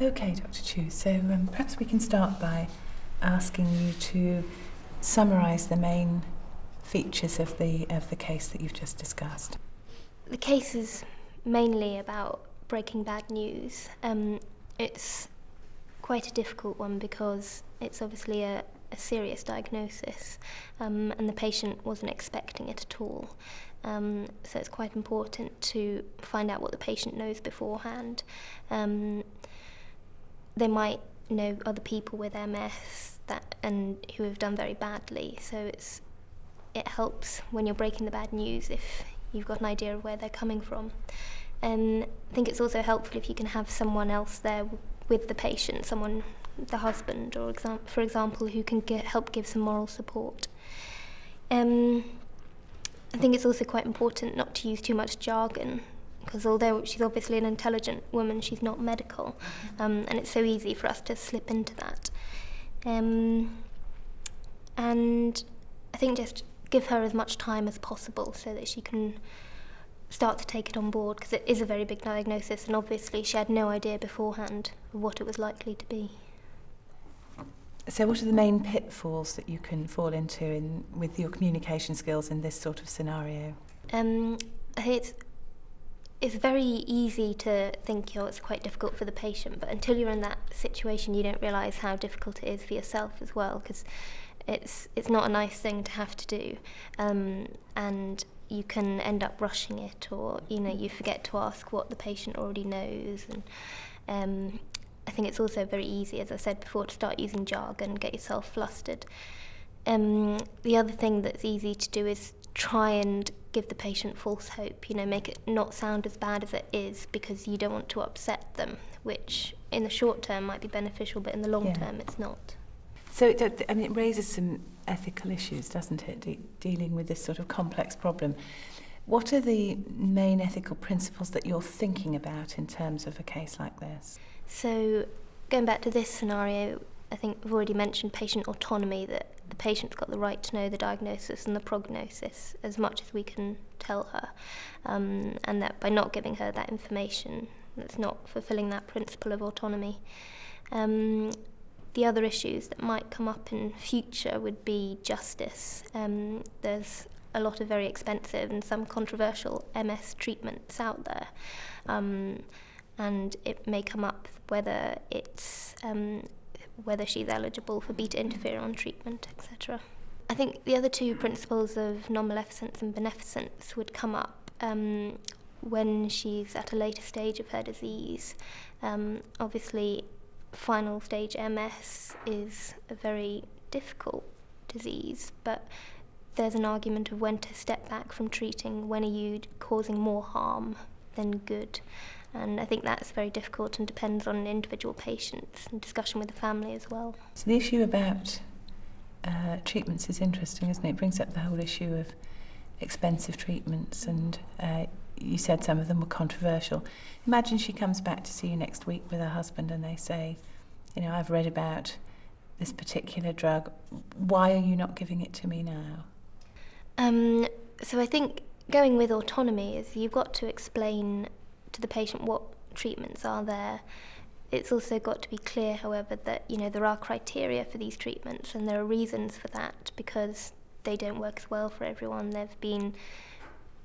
Okay, Dr. Chu, so perhaps we can start by asking you to summarise the main features of the case that you've just discussed. The case is mainly about breaking bad news. It's quite a difficult one because it's obviously a serious diagnosis, and the patient wasn't expecting it at all. So it's quite important to find out what the patient knows beforehand. They might know other people with MS and who have done very badly, so it helps when you're breaking the bad news if you've got an idea of where they're coming from. And I think it's also helpful if you can have someone else there with the patient, someone, the husband, or for example, who can help give some moral support. I think it's also quite important not to use too much jargon, because although she's obviously an intelligent woman, she's not medical, and it's so easy for us to slip into that. And I think just give her as much time as possible so that she can start to take it on board, because it is a very big diagnosis, and obviously she had no idea beforehand of what it was likely to be. So what are the main pitfalls that you can fall into with your communication skills in this sort of scenario? I think it's very easy to think, it's quite difficult for the patient, but until you're in that situation, you don't realise how difficult it is for yourself as well, because it's not a nice thing to have to do, and you can end up rushing it, or you forget to ask what the patient already knows. And I think it's also very easy, as I said before, to start using jargon, get yourself flustered. The other thing that's easy to do is try and give the patient false hope, make it not sound as bad as it is, because you don't want to upset them, which in the short term might be beneficial, but in the long term it's not. So it raises some ethical issues, doesn't it, dealing with this sort of complex problem. What are the main ethical principles that you're thinking about in terms of a case like this? So going back to this scenario, I think we've already mentioned patient autonomy, that the patient's got the right to know the diagnosis and the prognosis as much as we can tell her, and that by not giving her that information, that's not fulfilling that principle of autonomy. The other issues that might come up in future would be justice. There's a lot of very expensive and some controversial MS treatments out there, and it may come up whether she's eligible for beta interferon treatment, etc. I think the other two principles of non-maleficence and beneficence would come up when she's at a later stage of her disease. Obviously, final stage MS is a very difficult disease, but there's an argument of when to step back from treating, when are you causing more harm than good. And I think that's very difficult and depends on individual patients and discussion with the family as well. So the issue about treatments is interesting, isn't it? It brings up the whole issue of expensive treatments, and you said some of them were controversial. Imagine she comes back to see you next week with her husband and they say, I've read about this particular drug. Why are you not giving it to me now? So I think going with autonomy is you've got to explain to the patient what treatments are there. It's also got to be clear, however, that there are criteria for these treatments, and there are reasons for that, because they don't work as well for everyone. There've been,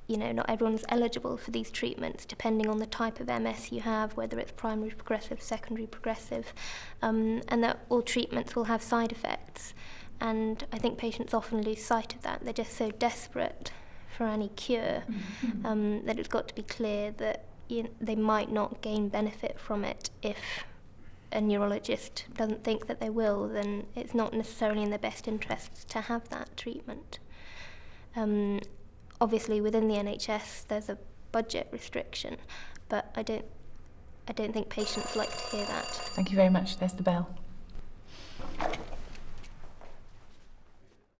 not everyone's eligible for these treatments, depending on the type of MS you have, whether it's primary progressive, secondary progressive, and that all treatments will have side effects. And I think patients often lose sight of that. They're just so desperate for any cure, that it's got to be clear that they might not gain benefit from it. If a neurologist doesn't think that they will, then it's not necessarily in their best interests to have that treatment. Obviously, within the NHS, there's a budget restriction, but I don't think patients like to hear that. Thank you very much. There's the bell.